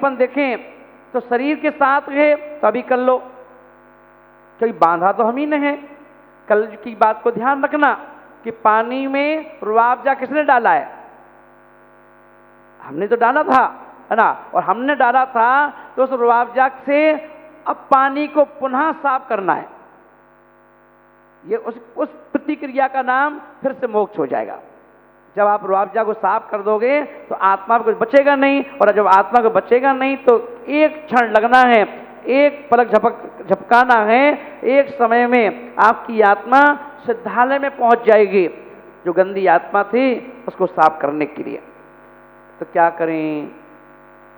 अपन देखें तो शरीर के साथ है तो अभी कर लो, क्योंकि बांधा तो हम ही ने है। कल की बात को ध्यान रखना कि पानी में रुआवजा किसने डाला है? हमने तो डाला था, है ना। और हमने डाला था तो उस रुआवजा से अब पानी को पुनः साफ करना है। ये उस प्रतिक्रिया का नाम फिर से मोक्ष हो जाएगा। जब आप रुआवजा को साफ कर दोगे तो आत्मा को कुछ बचेगा नहीं, और जब आत्मा को बचेगा नहीं तो एक क्षण लगना है, एक पलक झपकाना है, एक समय में आपकी आत्मा सिद्धालय में पहुंच जाएगी। जो गंदी आत्मा थी उसको साफ करने के लिए तो क्या करें?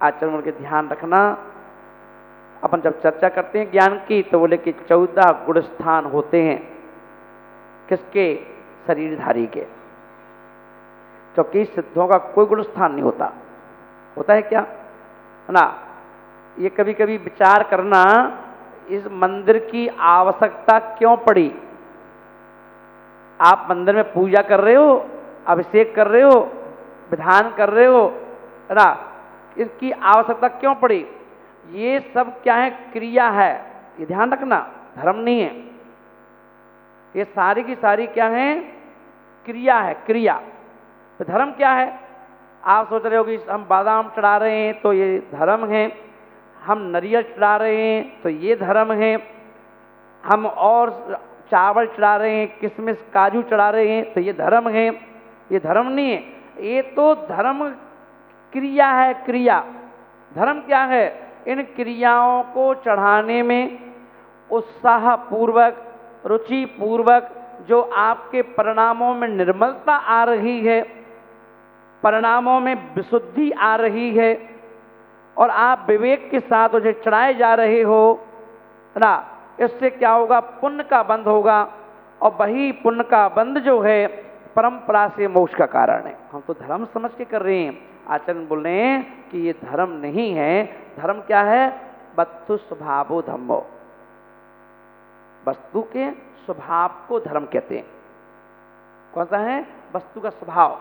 आचरण के ध्यान रखना। अपन जब चर्चा करते हैं ज्ञान की तो बोले कि 14 गुण स्थान होते हैं। किसके? शरीरधारी के। क्योंकि सिद्धों का कोई गुण स्थान नहीं होता। होता है क्या? है ना। ये कभी कभी विचार करना, इस मंदिर की आवश्यकता क्यों पड़ी? आप मंदिर में पूजा कर रहे हो, अभिषेक कर रहे हो, विधान कर रहे हो, है ना। इसकी आवश्यकता क्यों पड़ी? ये सब क्या है? क्रिया है। ये ध्यान रखना, धर्म नहीं है। ये सारी की सारी क्या है? क्रिया है, क्रिया। तो धर्म क्या है? आप सोच रहे हो कि हम बादाम चढ़ा रहे हैं तो ये धर्म है, हम नारियल चढ़ा रहे हैं तो ये धर्म है, हम और चावल चढ़ा रहे हैं, किशमिश काजू चढ़ा रहे हैं तो ये धर्म है। ये धर्म नहीं है, ये तो धर्म क्रिया है, क्रिया। धर्म क्या है? इन क्रियाओं को चढ़ाने में उत्साह पूर्वक, रुचि पूर्वक जो आपके परिणामों में निर्मलता आ रही है, परिणामों में विशुद्धि आ रही है, और आप विवेक के साथ उसे चढ़ाए जा रहे हो, है ना। इससे क्या होगा? पुण्य का बंध होगा, और वही पुण्य का बंध जो है परंपरा से मोक्ष का कारण है। हम तो धर्म समझ के कर रहे हैं। आचरण बोल रहे हैं कि ये धर्म नहीं है। धर्म क्या है? वस्तु स्वभावो धम्मो। वस्तु के स्वभाव को धर्म कहते हैं। कौन सा है? वस्तु का स्वभाव।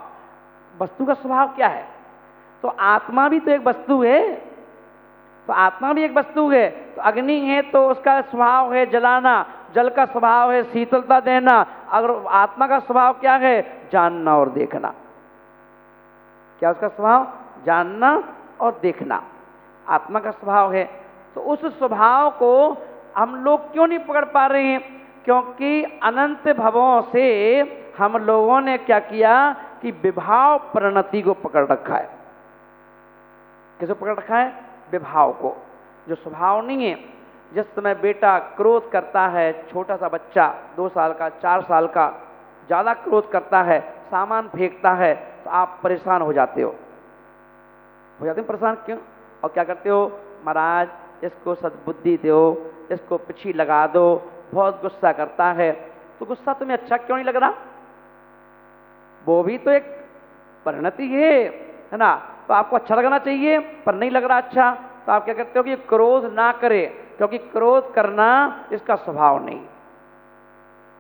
वस्तु का स्वभाव क्या है? तो आत्मा भी तो एक वस्तु है। तो आत्मा भी एक वस्तु है। तो अग्नि है तो उसका स्वभाव है जलाना, जल का स्वभाव है शीतलता देना। अगर आत्मा का स्वभाव क्या है? जानना और देखना। क्या उसका स्वभाव? जानना और देखना आत्मा का स्वभाव है। तो उस स्वभाव को हम लोग क्यों नहीं पकड़ पा रहे हैं? क्योंकि अनंत भवों से हम लोगों ने क्या किया कि विभाव परिणति को पकड़ रखा है। किसको पकड़ रखा है? विभाव को, जो स्वभाव नहीं है। जिस समय बेटा क्रोध करता है, छोटा सा बच्चा 2 साल का, 4 साल का, ज़्यादा क्रोध करता है, सामान फेंकता है, तो आप परेशान हो जाते हो। परेशान क्यों? और क्या करते हो? महाराज इसको सद्बुद्धि दो, इसको पीछे लगा दो, बहुत गुस्सा करता है। तो गुस्सा तुम्हें अच्छा क्यों नहीं लग रहा? वो भी तो एक परिणति है ना। तो आपको अच्छा लगना चाहिए पर नहीं लग रहा अच्छा, तो आप क्या करते हो कि क्रोध ना करे, क्योंकि क्रोध करना इसका स्वभाव नहीं।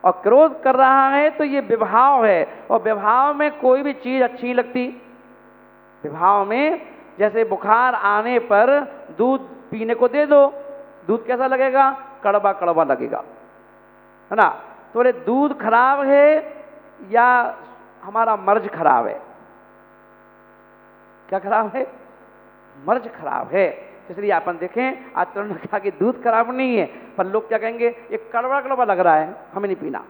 और क्रोध कर रहा है तो ये विभाव है, और विभाव में कोई भी चीज अच्छी नहीं लगती। विभाव में जैसे बुखार आने पर दूध पीने को दे दो, दूध कैसा लगेगा? कड़वा कड़वा लगेगा, है ना। तो बोले दूध खराब है या हमारा मर्ज खराब है? क्या खराब है? मर्ज खराब है। इसलिए अपन देखें आचरण ने कहा कि दूध खराब नहीं है, पर लोग क्या कहेंगे? ये कड़वा कड़वा लग रहा है, हमें नहीं पीना।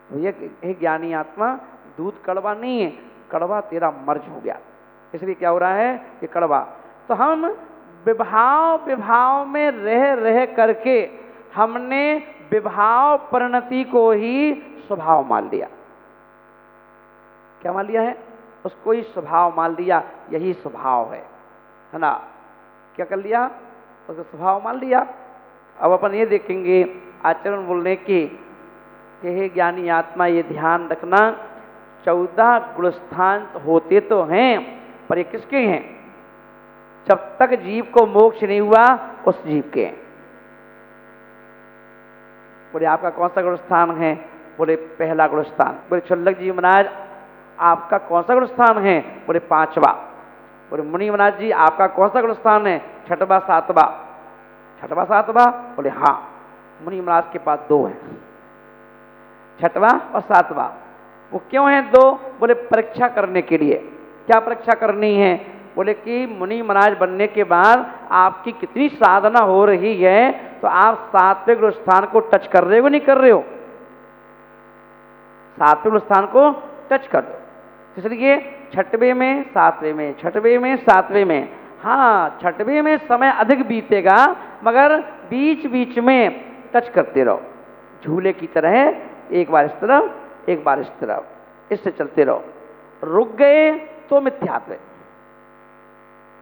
तो ये ज्ञानी आत्मा, दूध कड़वा नहीं है, कड़वा तेरा मर्ज हो गया, इसलिए क्या हो रहा है? ये कड़वा। तो हम विभाव में रह रह करके हमने विभाव परिणति को ही स्वभाव मान लिया। क्या मान लिया है? उसको ही स्वभाव मान लिया, यही स्वभाव है ना। क्या कर लिया? उसका स्वभाव मान लिया। अब अपन ये देखेंगे आचरण बोलने की कि हे ज्ञानी आत्मा, ये ध्यान रखना 14 गुणस्थान होते तो हैं, पर ये किसके हैं? जब तक जीव को मोक्ष नहीं हुआ उस जीव के हैं। बोले आपका कौन सा गुणस्थान है? बोले पहला गुणस्थान। बोले छल्लक जी महाराज आपका कौन सा गुणस्थान है? बोले 5वां। बोले मुनि महाराज जी आपका कौन सा गुण स्थान है? छठवा सातवा। छठवा सातवा? बोले हाँ। मुनि महाराज के पास दो हैं, छठवा और सातवा। वो क्यों है दो? बोले परीक्षा करने के लिए। क्या परीक्षा करनी है? बोले कि मुनि महाराज बनने के बाद आपकी कितनी साधना हो रही है, तो आप सात्विक गुण स्थान को टच कर रहे हो नहीं कर रहे हो? सात्विक गुण स्थान को टच कर दो। इसलिए छठवें में सातवें में, छठवें में सातवें में। हाँ, छठवें में समय अधिक बीतेगा, मगर बीच बीच में टच करते रहो, झूले की तरह, एक बार इस तरफ एक बार इस तरफ, इससे चलते रहो। रुक गए तो मिथ्यात्व,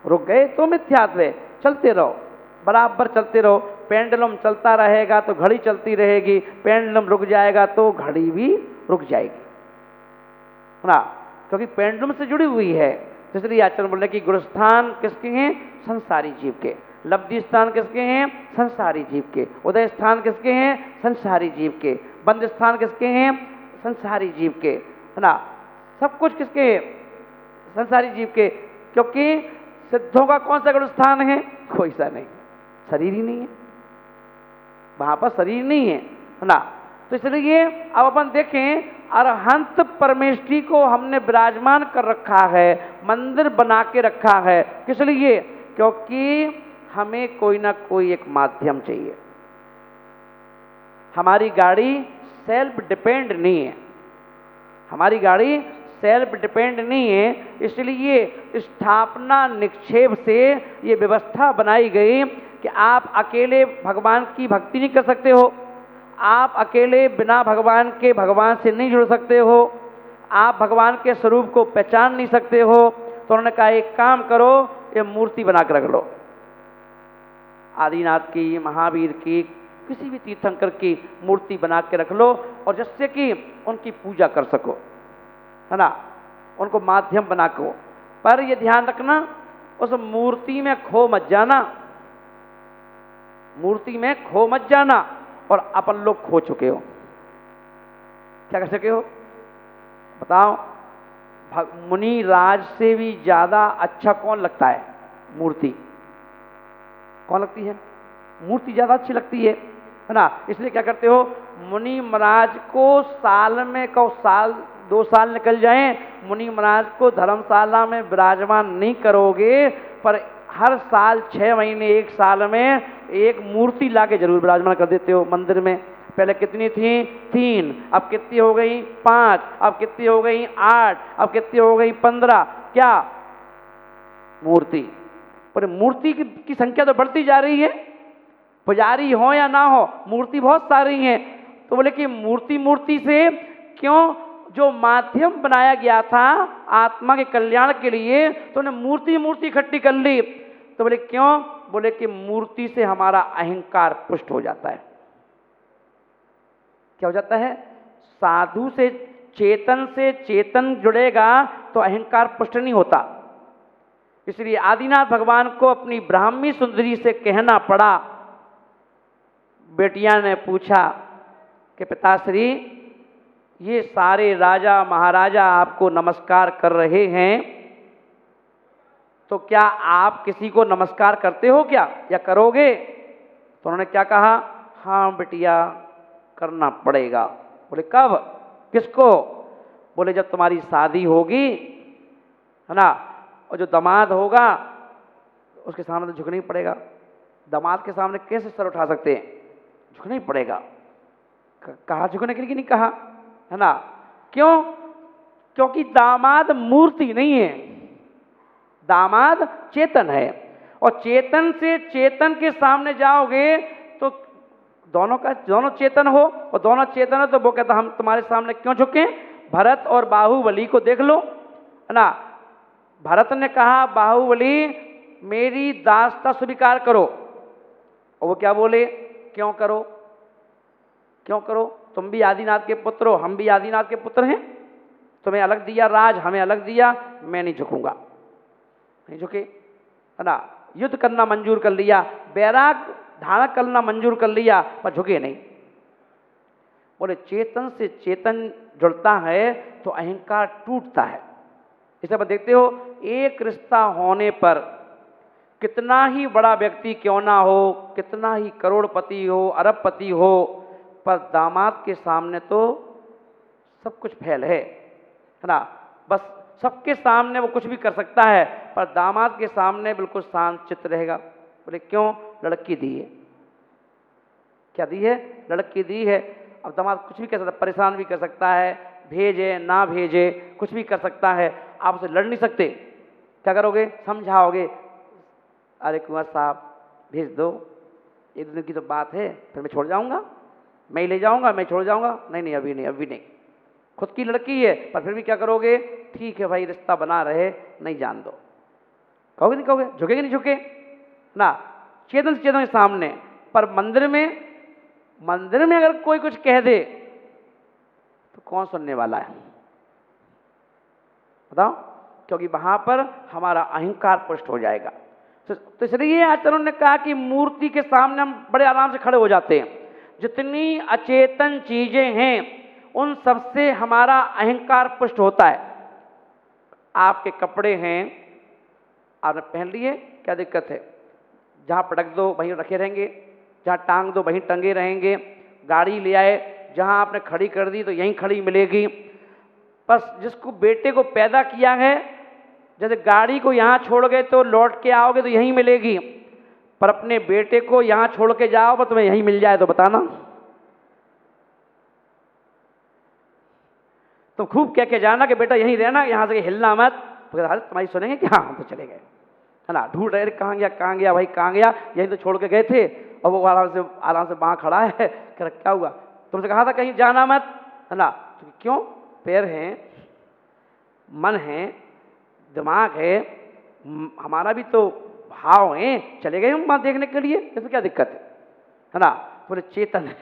रुक गए तो मिथ्यात्व, चलते रहो, बराबर चलते रहो। पेंडुलम चलता रहेगा तो घड़ी चलती रहेगी, पेंडुलम रुक जाएगा तो घड़ी भी रुक जाएगी ना, क्योंकि पेंडुलम से जुड़ी हुई है। इसलिए आचरण बोले कि गुणस्थान किसके हैं? संसारी जीव के। लब्धि स्थान किसके हैं? संसारी जीव के। उदय स्थान किसके हैं? संसारी जीव के। बंद स्थान किसके हैं? संसारी जीव के, है ना। सब कुछ किसके हैं? संसारी जीव के। क्योंकि सिद्धों का कौन सा गुण स्थान है? कोई सा नहीं, शरीर ही नहीं है, वहां पर शरीर नहीं है ना। तो इसलिए अब अपन देखें, अरहंत परमेष्ठी को हमने विराजमान कर रखा है, मंदिर बना के रखा है। किस लिए? क्योंकि हमें कोई ना कोई एक माध्यम चाहिए। हमारी गाड़ी सेल्फ डिपेंड नहीं है, हमारी गाड़ी सेल्फ डिपेंड नहीं है। इसलिए स्थापना निक्षेप से ये व्यवस्था बनाई गई कि आप अकेले भगवान की भक्ति नहीं कर सकते हो, आप अकेले बिना भगवान के भगवान से नहीं जुड़ सकते हो, आप भगवान के स्वरूप को पहचान नहीं सकते हो। तो उन्होंने कहा एक काम करो, ये मूर्ति बना कर रख लो, आदिनाथ की, महावीर की, किसी भी तीर्थंकर की मूर्ति बना के रख लो, और जिससे कि उनकी पूजा कर सको, है ना, उनको माध्यम बना को। पर ये ध्यान रखना, उस मूर्ति में खो मत जाना, मूर्ति में खो मत जाना। और अपन लोग खो चुके हो, क्या कर सके हो बताओ? मुनि राज से भी ज्यादा अच्छा कौन लगता है? मूर्ति। कौन लगती है? मूर्ति ज्यादा अच्छी लगती है ना। इसलिए क्या करते हो, मुनि महाराज को साल में को साल 2 साल निकल जाएं, मुनि महाराज को धर्मशाला में विराजमान नहीं करोगे, पर हर साल 6 महीने 1 साल में एक मूर्ति लाके जरूर विराजमान कर देते हो मंदिर में। पहले कितनी थी? 3, अब कितनी हो गई? 5, अब कितनी हो गई? 8, अब कितनी हो गई? 15। क्या? मूर्ति। पर मूर्ति की संख्या तो बढ़ती जा रही है, पुजारी हो या ना हो, मूर्ति बहुत सारी हैं। तो बोले कि मूर्ति से क्यों? जो माध्यम बनाया गया था आत्मा के कल्याण के लिए, तो उन्हें मूर्ति इकट्ठी कर ली। तो बोले क्यों? बोले कि मूर्ति से हमारा अहंकार पुष्ट हो जाता है। क्या हो जाता है? साधु से चेतन जुड़ेगा तो अहंकार पुष्ट नहीं होता। इसलिए आदिनाथ भगवान को अपनी ब्राह्मी सुंदरी से कहना पड़ा। बेटियां ने पूछा कि पिताश्री, ये सारे राजा महाराजा आपको नमस्कार कर रहे हैं, तो क्या आप किसी को नमस्कार करते हो क्या, या करोगे? तो उन्होंने क्या कहा? हाँ बिटिया, करना पड़ेगा। बोले कब? किसको? बोले जब तुम्हारी शादी होगी, है ना, और जो दामाद होगा उसके सामने तो झुकना ही पड़ेगा। दामाद के सामने कैसे सर उठा सकते हैं? झुकना ही पड़ेगा। कहा झुकने के लिए नहीं कहा, है ना। क्यों? क्योंकि दामाद मूर्ति नहीं है, दामाद चेतन है। और चेतन से चेतन के सामने जाओगे तो दोनों चेतन हो, और दोनों चेतन है तो वो कहता हम तुम्हारे सामने क्यों झुके? भरत और बाहुबली को देख लो, है ना। भरत ने कहा बाहुबली मेरी दासता स्वीकार करो, और वो क्या बोले? क्यों करो, क्यों करो? तुम भी आदिनाथ के पुत्र हो, हम भी आदिनाथ के पुत्र हैं, तुम्हें अलग दिया राज, हमें अलग दिया, मैं नहीं झुकूंगा, नहीं झुके, है ना। युद्ध करना मंजूर कर लिया, बैराग धारण करना मंजूर कर लिया, पर झुके नहीं। बोले चेतन से चेतन जुड़ता है तो अहंकार टूटता है, इसे आप देखते हो, एक रिश्ता होने पर कितना ही बड़ा व्यक्ति क्यों ना हो, कितना ही करोड़पति हो, अरबपति हो, पर दामाद के सामने तो सब कुछ फैल है ना। बस सबके सामने वो कुछ भी कर सकता है, पर दामाद के सामने बिल्कुल शांत चित्त रहेगा। बोले क्यों? लड़की दी है। क्या दी है? लड़की दी है। अब दामाद कुछ भी कर सकता है, परेशान भी कर सकता है, भेजे ना भेजे कुछ भी कर सकता है, आप उसे लड़ नहीं सकते। क्या करोगे? समझाओगे, अरे कुंवर साहब भेज दो, एक दिन की तो बात है, फिर मैं छोड़ जाऊंगा, मैं ही ले जाऊंगा, मैं छोड़ जाऊंगा। नहीं नहीं, अभी नहीं, अभी नहीं। खुद की लड़की है, पर फिर भी क्या करोगे? ठीक है भाई, रिश्ता बना रहे, नहीं जान दो। कहोगे नहीं कहोगे? झुकेगे नहीं झुके ना, चेतन से चेतन के सामने। पर मंदिर में अगर कोई कुछ कह दे तो कौन सुनने वाला है? बताओ। क्योंकि वहां पर हमारा अहंकार पुष्ट हो जाएगा। तो इसलिए आचार्यों ने कहा कि मूर्ति के सामने हम बड़े आराम से खड़े हो जाते हैं। जितनी अचेतन चीजें हैं उन सबसे हमारा अहंकार पुष्ट होता है। आपके कपड़े हैं, आपने पहन लिए, क्या दिक्कत है? जहां पटक दो वहीं रखे रहेंगे, जहां टांग दो वहीं टंगे रहेंगे। गाड़ी ले आए, जहां आपने खड़ी कर दी तो यहीं खड़ी मिलेगी। बस जिसको बेटे को पैदा किया है, जैसे गाड़ी को यहां छोड़ गए तो लौट के आओगे तो यहीं मिलेगी, पर अपने बेटे को यहां छोड़ के जाओ तो तुम्हें यहीं मिल जाए तो बताना। तो खूब कह के जाना कि बेटा यहीं रहना, यहां से हिलना मत। तो अरे तुम्हारी सुनेंगे कि हाँ हम तो चले गए, है ना। ढूंढ रहे कहाँ गया भाई, कहाँ गया? यहीं तो छोड़ के गए थे, और वो आराम से वहाँ खड़ा है। कह क्या हुआ? तुमसे कहा था कहीं जाना मत, है ना। तो क्यों? पैर हैं, मन है, दिमाग है, हमारा भी तो भाव है, चले गए हम वहाँ देखने के लिए, इसमें क्या दिक्कत है ना। बोले चेतन है,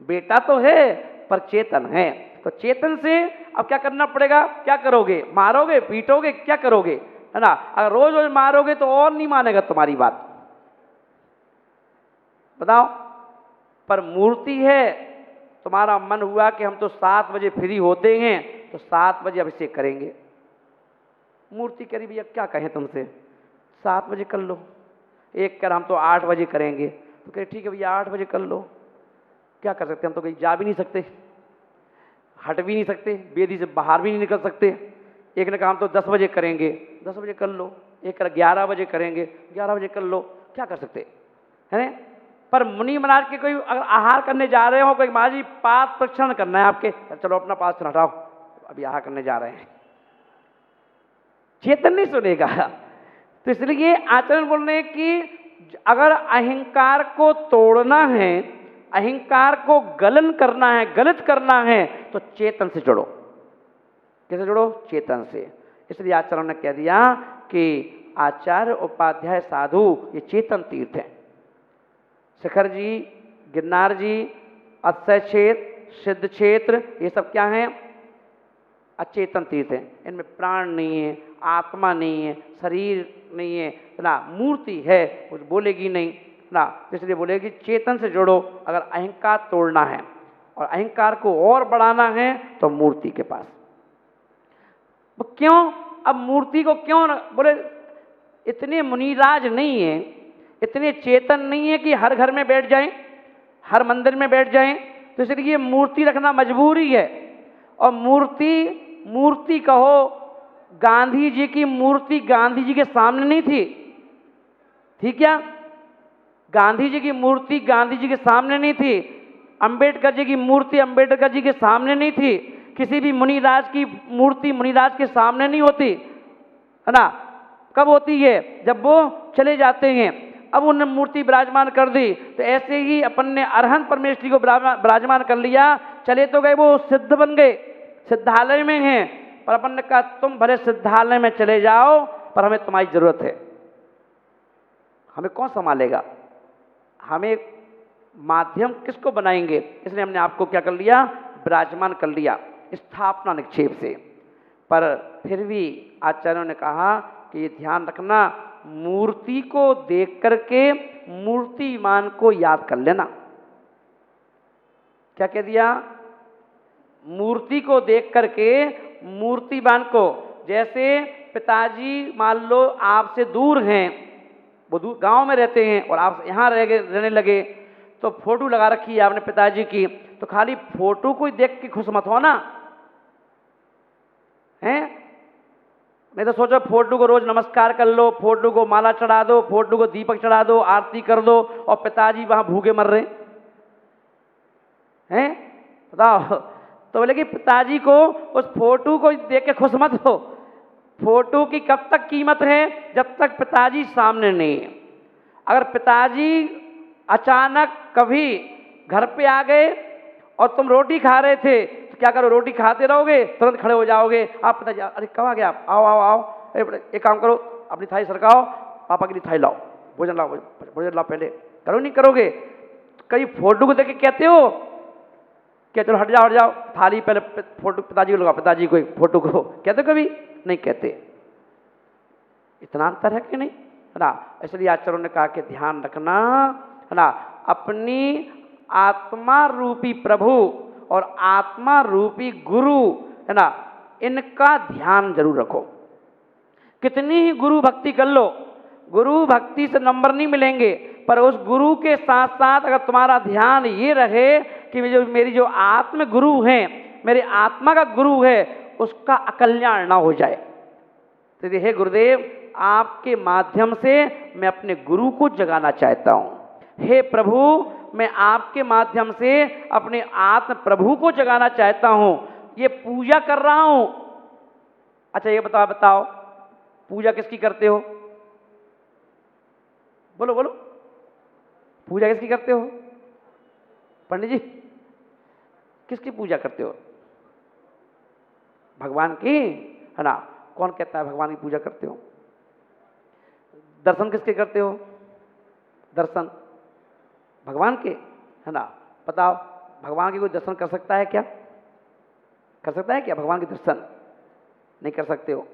बेटा तो है पर चेतन है। तो चेतन से अब क्या करना पड़ेगा? क्या करोगे? मारोगे, पीटोगे, क्या करोगे, है ना। अगर रोज रोज मारोगे तो और नहीं मानेगा तुम्हारी बात, बताओ। पर मूर्ति है, तुम्हारा मन हुआ कि हम तो 7 बजे फ्री होते हैं तो 7 बजे अभिषेक करेंगे। मूर्ति करी भैया क्या कहें तुमसे, 7 बजे कर लो। एक कर हम तो 8 बजे करेंगे, तो कहे ठीक है भैया 8 बजे कर लो। क्या कर सकते, हम तो कहीं जा भी नहीं सकते, हट भी नहीं सकते, बेदी से बाहर भी नहीं निकल सकते। एक ने कहा हम तो 10 बजे करेंगे, 10 बजे कर लो। एक कर 11 बजे करेंगे, 11 बजे कर लो। क्या कर सकते है? पर मुनि महाराज के कोई अगर आहार करने जा रहे हो, कोई महाराज जी पाद प्रक्षण करना है आपके, चलो अपना पाद हटाओ, अभी आहार करने जा रहे हैं, चेतन नहीं सुनेगा। तो इसलिए आचरण बोल रहे हैं कि अगर अहंकार को तोड़ना है, अहंकार को गलन करना है, गलत करना है, तो चेतन से जुड़ो। कैसे जुड़ो? चेतन से। इसलिए आचार्यों ने कह दिया कि आचार्य उपाध्याय साधु ये चेतन तीर्थ है। शिखर जी, गिरनार जी, अक्षय क्षेत्र, सिद्ध क्षेत्र, ये सब क्या हैं? अचेतन तीर्थ हैं। इनमें प्राण नहीं है, आत्मा नहीं है, शरीर नहीं है ना, मूर्ति है, कुछ बोलेगी नहीं ना। इसलिए बोलेगी चेतन से जुड़ो। अगर अहंकार तोड़ना है और अहंकार को और बढ़ाना है तो मूर्ति के पास। क्यों? अब मूर्ति को क्यों? बोले इतने मुनिराज नहीं है, इतने चेतन नहीं है कि हर घर में बैठ जाएं, हर मंदिर में बैठ जाएं, तो इसलिए मूर्ति रखना मजबूरी है। और मूर्ति कहो, गांधी जी की मूर्ति गांधी जी के सामने नहीं थी, ठीक क्या? गांधी जी की मूर्ति गांधी जी के सामने नहीं थी, अंबेडकर जी की मूर्ति अंबेडकर जी के सामने नहीं थी, किसी भी मुनिराज की मूर्ति मुनिराज के सामने नहीं होती, है ना। कब होती है? जब वो चले जाते हैं। अब उन्होंने मूर्ति विराजमान कर दी, तो ऐसे ही अपन ने अरहंत परमेश्वरी को विराजमान कर लिया। चले तो गए, वो सिद्ध बन गए, सिद्धालय में हैं, पर अपन ने कहा तुम भले सिद्धालय में चले जाओ, पर हमें तुम्हारी जरूरत है। हमें कौन संभालेगा? हमें माध्यम किसको बनाएंगे? इसलिए हमने आपको क्या कर लिया? विराजमान कर लिया, स्थापना निक्षेप से। पर फिर भी आचार्यों ने कहा कि ये ध्यान रखना, मूर्ति को देख करके मूर्तिमान को याद कर लेना। क्या कह दिया? मूर्ति को देख करके मूर्तिमान को, जैसे पिताजी मान लो आपसे दूर हैं, वो दूर गांव में रहते हैं और आप यहाँ रहने लगे, तो फोटो लगा रखी है आपने पिताजी की, तो खाली फोटो को ही देख के खुश मत हो ना, हैं? नहीं तो सोचो फोटो को रोज नमस्कार कर लो, फोटो को माला चढ़ा दो, फोटो को दीपक चढ़ा दो, आरती कर दो, और पिताजी वहां भूखे मर रहे हैं, बताओ। तो बोले कि पिताजी को उस फोटो को देख के खुश मत हो। फोटो की कब तक कीमत है? जब तक पिताजी सामने नहीं है। अगर पिताजी अचानक कभी घर पे आ गए और तुम रोटी खा रहे थे, तो क्या करो, रोटी खाते रहोगे, तुरंत खड़े हो जाओगे, आप पिताजी अरे कब आ गए आप, आओ आओ आओ, एक काम करो, अपनी थाली सरकाओ, पापा के लिए थाली लाओ, भोजन लाओ, भोजन लाओ, पहले करो, नहीं करोगे? कई फोटो को देख के कहते हो क्या चलो हट जाओ, थाली पहले फोटो पिताजी को लगाओ, पिताजी को फोटो को कहते कभी नहीं कहते। इतना अंतर है कि नहीं, है ना? इसलिए आचार्यों ने कहा कि ध्यान रखना, है ना, अपनी आत्मा रूपी प्रभु और आत्मा रूपी गुरु, है ना, इनका ध्यान जरूर रखो। कितनी ही गुरु भक्ति कर लो, गुरु भक्ति से नंबर नहीं मिलेंगे, पर उस गुरु के साथ साथ अगर तुम्हारा ध्यान ये रहे कि मेरी जो आत्म गुरु है, मेरी आत्मा का गुरु है, उसका अकल्याण ना हो जाए। तो हे गुरुदेव, आपके माध्यम से मैं अपने गुरु को जगाना चाहता हूं। हे प्रभु, मैं आपके माध्यम से अपने आत्म प्रभु को जगाना चाहता हूं, ये पूजा कर रहा हूं। अच्छा ये बताओ पूजा किसकी करते हो? बोलो बोलो, पूजा किसकी करते हो? पंडित जी किसकी पूजा करते हो? भगवान की, है ना? कौन कहता है भगवान की पूजा करते हो? दर्शन किसके करते हो? दर्शन भगवान के, है ना? बताओ, भगवान के कोई दर्शन कर सकता है क्या? कर सकता है क्या भगवान के दर्शन? नहीं कर सकते हो।